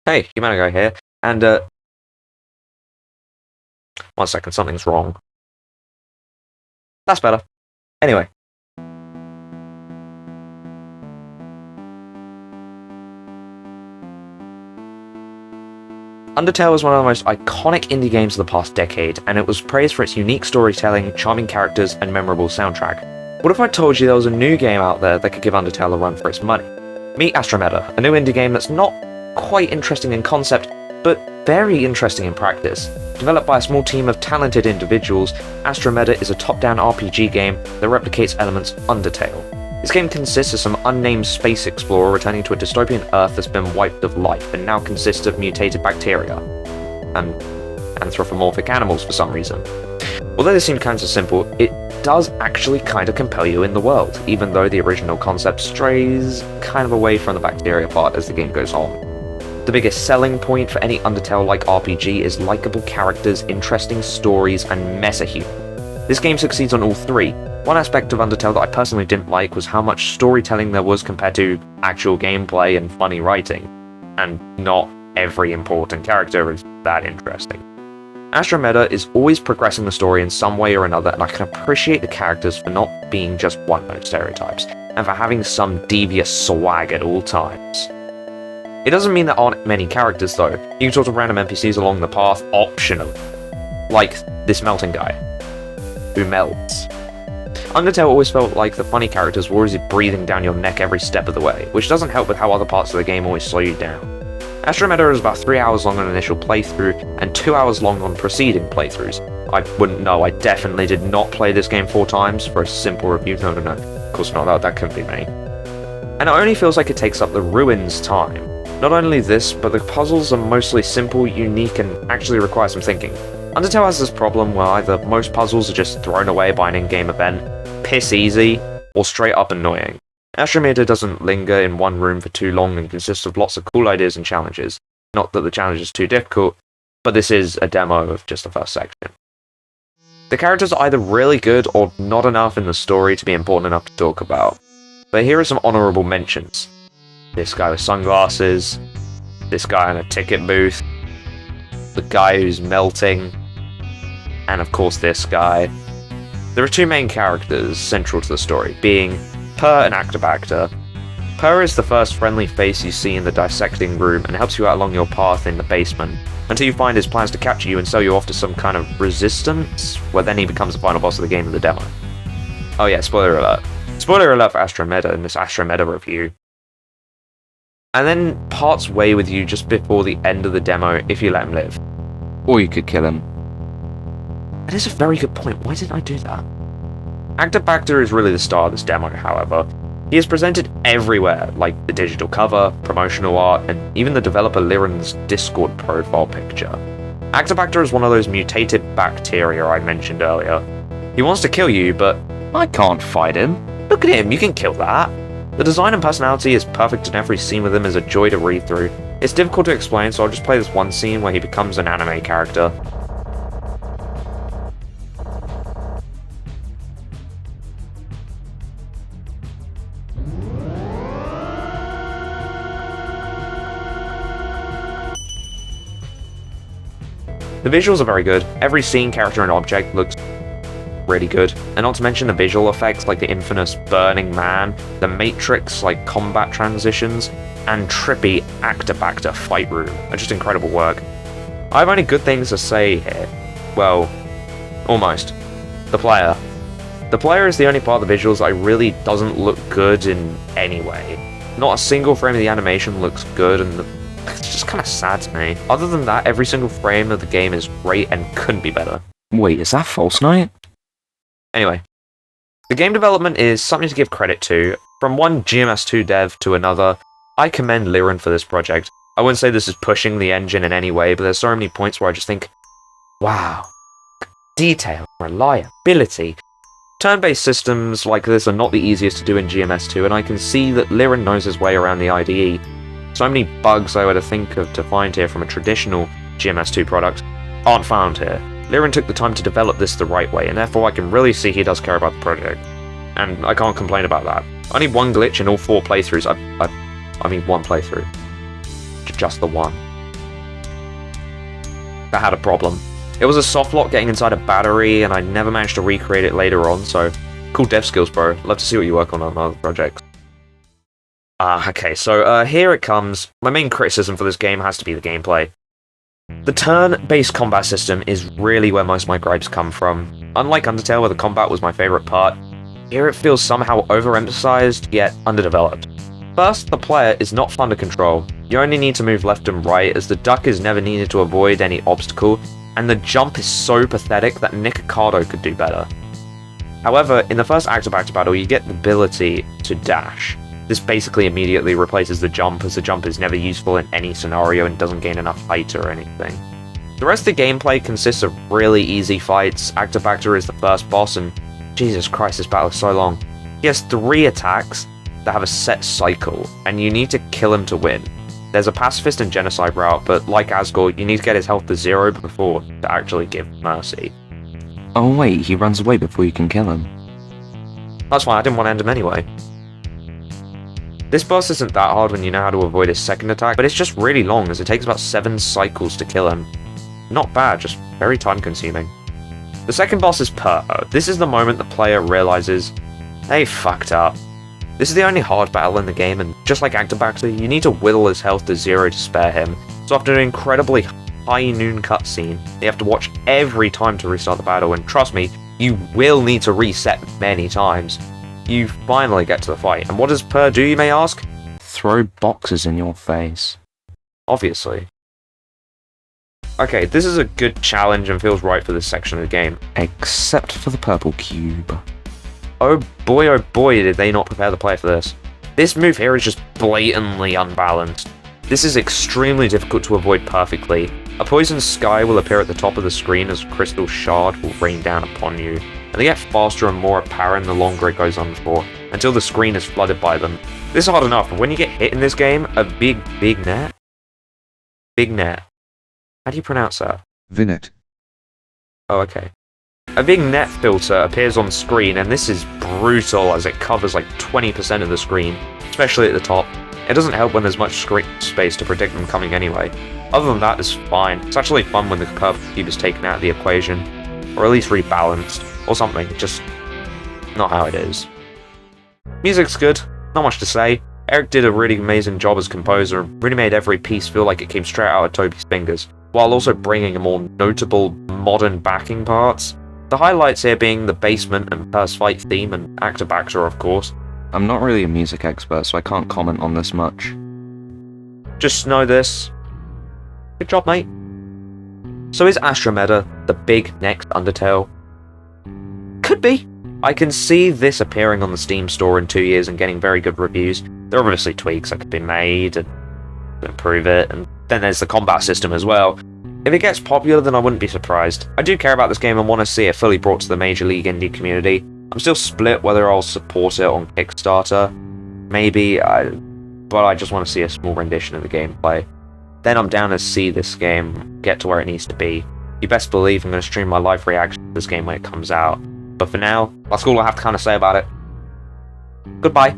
Hey, Humanigo here, and, one second, something's wrong. That's better. Anyway. Undertale is one of the most iconic indie games of the past decade, and it was praised for its unique storytelling, charming characters, and memorable soundtrack. What if I told you there was a new game out there that could give Undertale a run for its money? Meet Astromeda, a new indie game that's not quite interesting in concept, but very interesting in practice. Developed by a small team of talented individuals, Astromeda is a top-down RPG game that replicates elements of Undertale. This game consists of some unnamed space explorer returning to a dystopian Earth that's been wiped of life and now consists of mutated bacteria and anthropomorphic animals for some reason. Although this seems kind of simple, it does actually kind of compel you in the world, even though the original concept strays kind of away from the bacteria part as the game goes on. The biggest selling point for any Undertale-like RPG is likable characters, interesting stories, and meta humor. This game succeeds on all three. One aspect of Undertale that I personally didn't like was how much storytelling there was compared to actual gameplay and funny writing, and not every important character is that interesting. Astromeda is always progressing the story in some way or another, and I can appreciate the characters for not being just one-note stereotypes, and for having some devious swag at all times. It doesn't mean there aren't many characters though. You can talk to random NPCs along the path optionally. Like this melting guy, who melts. Undertale always felt like the funny characters were always breathing down your neck every step of the way, which doesn't help with how other parts of the game always slow you down. Astromeda is about 3 hours long on initial playthrough, and 2 hours long on preceding playthroughs. I wouldn't know, I definitely did not play this game 4 times for a simple review, no, of course not, that couldn't be me. And it only feels like it takes up the ruins time. Not only this, but the puzzles are mostly simple, unique, and actually require some thinking. Undertale has this problem where either most puzzles are just thrown away by an in-game event, piss easy, or straight up annoying. Astromeda doesn't linger in one room for too long and consists of lots of cool ideas and challenges. Not that the challenge is too difficult, but this is a demo of just the first section. The characters are either really good or not enough in the story to be important enough to talk about. But here are some honourable mentions. This guy with sunglasses, this guy in a ticket booth, the guy who's melting, and of course this guy. There are two main characters central to the story, being Per and Actabacter. Per is the first friendly face you see in the dissecting room and helps you out along your path in the basement, until you find his plans to capture you and sell you off to some kind of resistance, where then he becomes the final boss of the game in the demo. Oh yeah, spoiler alert. Spoiler alert for Astromeda in this Astromeda review. And then parts way with you just before the end of the demo if you let him live. Or you could kill him. That is a very good point, why didn't I do that? Actabacter is really the star of this demo, however. He is presented everywhere, like the digital cover, promotional art, and even the developer Liren's Discord profile picture. Actabacter is one of those mutated bacteria I mentioned earlier. He wants to kill you, but I can't fight him. Look at him, you can kill that. The design and personality is perfect and every scene with him is a joy to read through. It's difficult to explain, so I'll just play this one scene where he becomes an anime character. The visuals are very good. Every scene, character, and object looks really good. And not to mention the visual effects like the infamous Burning Man, the Matrix like combat transitions, and trippy Actabacter fight room are just incredible work. I have only good things to say here. Well, almost. The player. The player is the only part of the visuals that really doesn't look good in any way. Not a single frame of the animation looks good, and it's just kind of sad to me. Other than that, every single frame of the game is great and couldn't be better. Wait, is that False Knight? Anyway, the game development is something to give credit to. From one GMS2 dev to another, I commend Liren for this project. I wouldn't say this is pushing the engine in any way, but there's so many points where I just think, wow, detail, reliability. Turn-based systems like this are not the easiest to do in GMS2, and I can see that Liren knows his way around the IDE. So many bugs I were to think of to find here from a traditional GMS2 product aren't found here. Liren took the time to develop this the right way, and therefore I can really see he does care about the project. And I can't complain about that. I need one glitch in all 4 playthroughs. I mean one playthrough. Just the one. that had a problem. It was a soft lock getting inside a battery, and I never managed to recreate it later on, so cool dev skills, bro. Love to see what you work on other projects. Okay, so here it comes. My main criticism for this game has to be the gameplay. The turn-based combat system is really where most of my gripes come from. Unlike Undertale, where the combat was my favourite part, here it feels somehow overemphasized, yet underdeveloped. First, the player is not fun to control. You only need to move left and right, as the duck is never needed to avoid any obstacle, and the jump is so pathetic that Nikocado could do better. However, in the first Actobacter battle, you get the ability to dash. This basically immediately replaces the jump, as the jump is never useful in any scenario and doesn't gain enough height or anything. The rest of the gameplay consists of really easy fights. Actobacter is the first boss, and Jesus Christ, this battle is so long. He has 3 attacks that have a set cycle, and you need to kill him to win. There's a pacifist and genocide route, but like Asgore, you need to get his health to 0 before to actually give mercy. Oh wait, he runs away before you can kill him. That's fine, I didn't want to end him anyway. This boss isn't that hard when you know how to avoid his second attack, but it's just really long, as it takes about 7 cycles to kill him. Not bad, just very time consuming. The second boss is Perho. This is the moment the player realizes they fucked up. This is the only hard battle in the game, and just like Actobacter, you need to whittle his health to 0 to spare him. So after an incredibly high noon cutscene, you have to watch every time to restart the battle, and trust me, you will need to reset many times. You finally get to the fight, and what does Per do, you may ask? Throw boxes in your face. Obviously. Okay, this is a good challenge and feels right for this section of the game. Except for the purple cube. Oh boy, did they not prepare the player for this. This move here is just blatantly unbalanced. This is extremely difficult to avoid perfectly. A poison sky will appear at the top of the screen as a crystal shard will rain down upon you, and they get faster and more apparent the longer it goes on for, until the screen is flooded by them. This is hard enough, but when you get hit in this game, a big net? Big net. How do you pronounce that? Vinet. Oh, okay. A big net filter appears on screen, and this is brutal as it covers like 20% of the screen, especially at the top. It doesn't help when there's much screen space to predict them coming anyway. Other than that, it's fine. It's actually fun when the purple cube is taken out of the equation, or at least rebalanced, or something, just not how it is. Music's good, not much to say. Eric did a really amazing job as composer, and really made every piece feel like it came straight out of Toby's fingers, while also bringing a more notable modern backing parts. The highlights here being the basement and Per's fight theme and Actobacter, of course. I'm not really a music expert, so I can't comment on this much. Just know this. Good job, mate. So is Astromeda the big next Undertale? Could be. I can see this appearing on the Steam store in 2 years and getting very good reviews. There are obviously tweaks that could be made and improve it, and then there's the combat system as well. If it gets popular, then I wouldn't be surprised. I do care about this game and want to see it fully brought to the Major League Indie community. I'm still split whether I'll support it on Kickstarter. Maybe, but I just want to see a small rendition of the gameplay. Then I'm down to see this game get to where it needs to be. You best believe I'm going to stream my live reaction to this game when it comes out. But for now, that's all I have to kind of say about it. Goodbye.